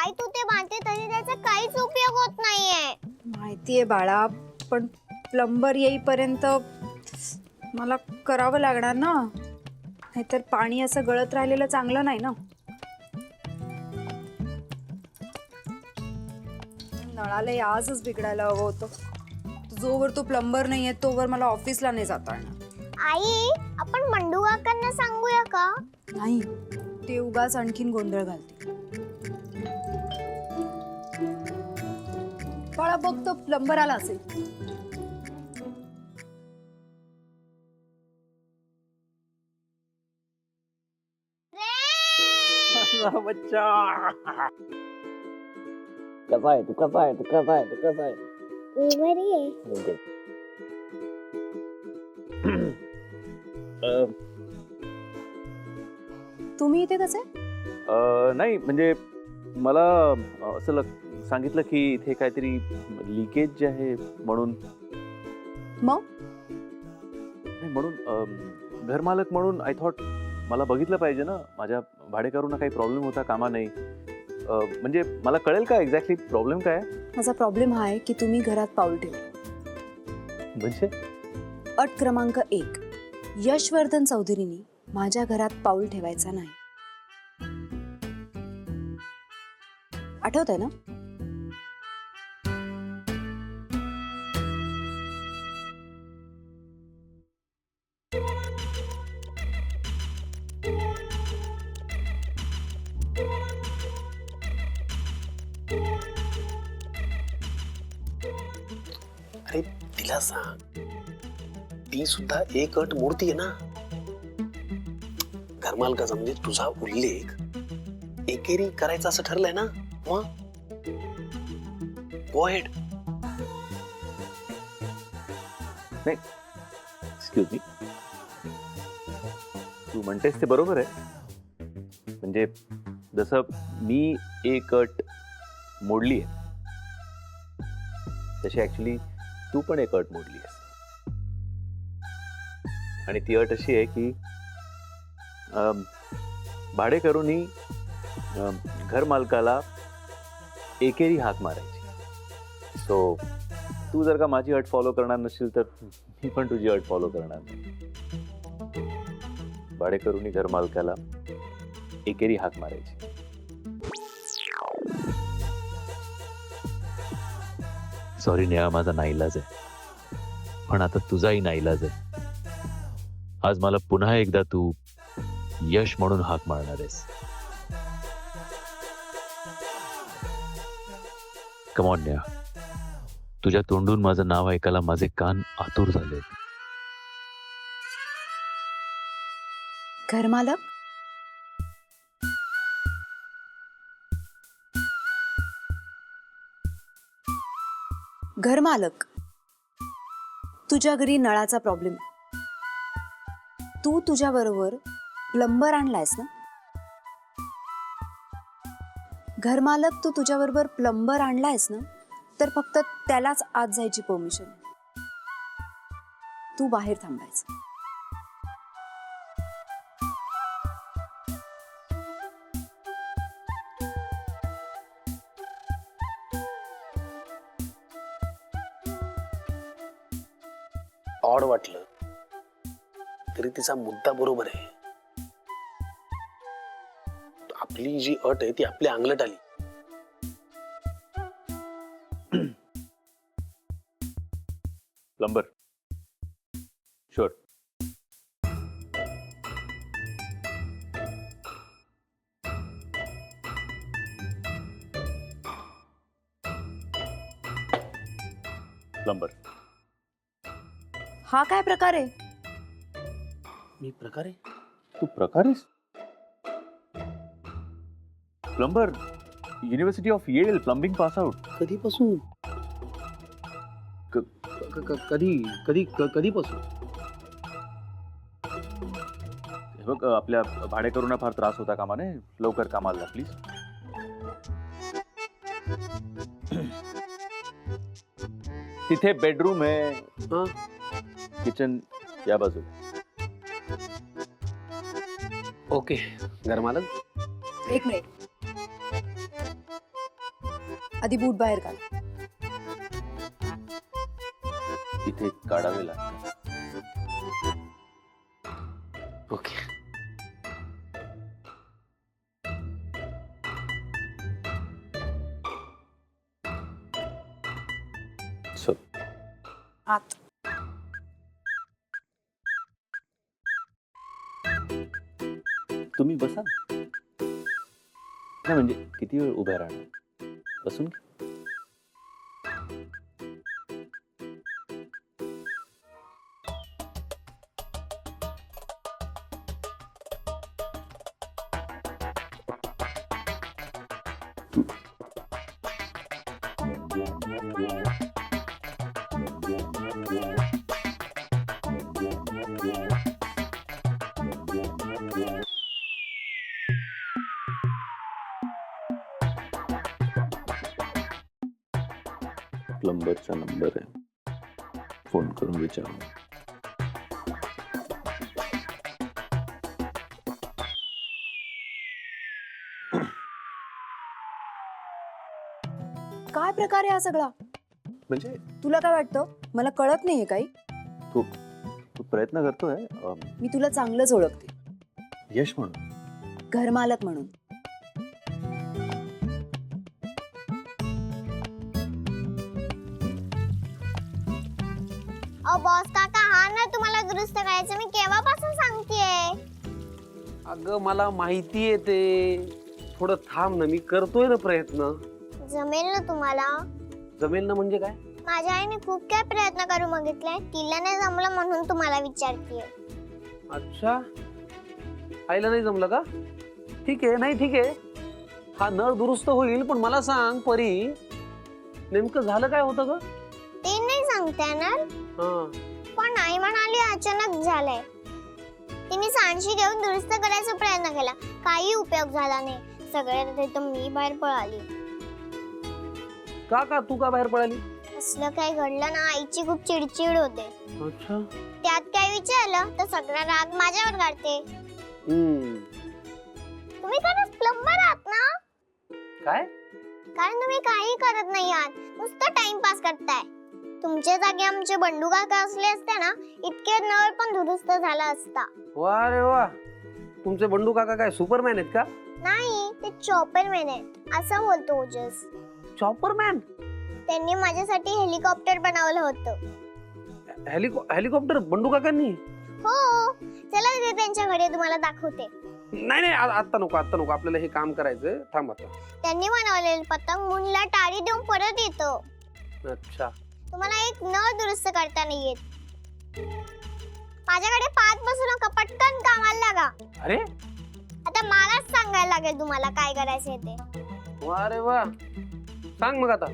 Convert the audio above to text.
आई तू ते बांधते तरी त्याचा काहीच उपयोग होत नाहीये. माहितीये बाळा, पण प्लंबर येईपर्यंत मला करावं लागणार ना, नाहीतर पाणी असं गळत राहिलेलं चांगलं नाही ना. नळाला आजच बिघडायला हवं होतं. जोवर तो प्लंबर नाहीये तोवर मला ऑफिसला नाही जाता येणार. आई आपण मंडू काकांना सांगूया का? नाही, ते उगाच आणखीन गोंधळ घालते. बाळा बघ, तो प्लंबर आला असेल. बच्चा कसा आहे तू? कसा आहे तू? कसा आहे तू? कसा आहे? मी बरी आहे. Okay. तुम्ही इथे कसे? नाही म्हणजे मला असं सांगितलं की इथे काहीतरी लिकेज जे आहे म्हणून. मग म्हणून घरमालक म्हणून आय थॉट मला बघितलं पाहिजे ना, माझ्या भाडेकरूंना काही प्रॉब्लेम होता कामा नाही. म्हणजे मला कळेल का एक्झॅक्टली प्रॉब्लेम काय आहे? माझा प्रॉब्लेम हा आहे की तुम्ही घरात पाऊल ठेवा. म्हणजे अट क्रमांक 1, यशवर्धन चौधरींनी माझ्या घरात पाऊल ठेवायचा नाही. आठवतंय ना? अरे तिला सांग, ती सुद्धा एक अट मोडतीये ना. घरमालकाचा म्हणजे तुझा उल्लेख एकेरी करायचा असं ठरलंय ना. मग गो अहेड. एक्सक्यूज मी, तू म्हणतेस ते बरोबर आहे. म्हणजे जसं मी एक अट मोडली आहे तशी ऍक्च्युली तू पण एक अट मोडली आहेस. आणि ती अट अशी आहे की भाडेकरूंनी घर मालकाला एकेरी हाक मारायची. सो तू जर का माझी अट फॉलो करणार नसशील तर मी पण तुझी अट फॉलो करणार नाही. भाडेकरूंनी घर मालकाला एकेरी हाक मारायची. सॉरी नेहा, माझा नाईलाज आहे, पण आता तुझाही नाईलाज आहे. आज मला पुन्हा एकदा तू यश म्हणून हाक मारणार आहेस. कम ऑन नेहा, तुझ्या तोंडून माझं नाव ऐकायला माझे कान आतुर झाले. घरमालक, घरमालक, तुझ्या घरी नळाचा प्रॉब्लेम. तू तुझ्या बरोबर प्लंबर आणलायस ना? घरमालक, तू तुझ्या बरोबर प्लंबर आणलायस ना, तर फक्त त्यालाच आत जायची परमिशन. तू बाहेर थांबायचं. ऑड वाटलं तरी तिचा मुद्दा बरोबर आहे. आपली जी अट आहे ती आपल्या अंगलट आली. Plumber sure. प्लंबर. हा काय प्रकार आहे? मी प्रकारे तू प्रकारेस? Plumber, university of Yale, plumbing pass out. कधीपासून? कधीपासून? हे बघ, आपल्या भाडेकरूंना फार त्रास होता कामा नये, लवकर कामाला प्लीज. तिथे बेडरूम आहे, किचन या बाजूला. ओके घरमालक. एक मिनिट. आधी बूट बाहेर काढ. इथे काढावे लागतात. ओके. So, आत. तुम्ही बसा ना. नाही म्हणजे किती वेळ उभ्या राहणार? बसून घ्या. प्लंबरचा नंबर आहे, फोन करून विचारू. काय प्रकार आहे हा सगळा? म्हणजे तुला काय वाटतं मला कळत नाहीये काही? तू तू प्रयत्न करतोय मी तुला चांगलंच ओळखते, यश म्हणून. घरमालक म्हणून. बॉस काका, हा ना तुम्हाला दुरुस्त करायचं मी केव्हापासून सांगतेय. अगं मला माहिती आहे ते. थोडं थांब ना, मी करतोय ना प्रयत्न. जमेल ना तुम्हाला? जमेल ना म्हणजे काय? माझ्या आईने खूप काय प्रयत्न करून बघितले, तिला नाही जमलं म्हणून तुम्हाला विचारतेय. अच्छा, आईला नाही जमलं का? ठीक आहे, नाही ठीक आहे. हा नळ दुरुस्त होईल, पण मला सांग परी, नेमकं झालं काय होतं ग? ते नाही सांगता येणार, पण आई म्हणाली अचानक झालंय. तिने सांडशी घेऊन दुरुस्त करायचा प्रयत्न केला, काही उपयोग झाला नाही. सगळ्यात तिथं मी बाहेर पळाली. का तू का बाहेर पळाली? असलं काय घडलं ना, आईची खूप चिडचिड होते. अच्छा. त्यात काय विचारलं तर सगळा राग माझ्यावर काढते. तुम्ही खरंच प्लंबर आहात ना? काय? कारण तुम्ही काही करत नाही आहात, नुसतं टाइमपास करताय. तुमच्या जागी आमचे बंडू काका असले असते ना, इतके नळ पण दुरुस्त झाला असता. वा रे वा, तुमचे बंडू काका काय सुपरमॅन आहेत का? नाही, ते चॉपरमॅन आहेत असं बोलतो ओजस. चॉपरमॅन? त्यांनी माझ्यासाठी हेलिकॉप्टर बनवलं होतं. हेलिकॉप्टर बंडू काकांनी? हो, चला तिथे त्यांच्या घरी तुम्हाला दाखवते. नाही नाही, आता नको, आपल्याला हे काम करायचंय. थांब आता. त्यांनी बनवलेलं पतंग मुनला टाळी देऊन परत येतो. अच्छा. तुम्हाला एक नळ दुरुस्त करता नाही येत. माझ्याकडे 5 बसू नका, पटकन कामाला लागा. अरे आता मलाच सांगायला लागेल तुम्हाला काय करायचंय ते. वा रे वा, सांग मग आता.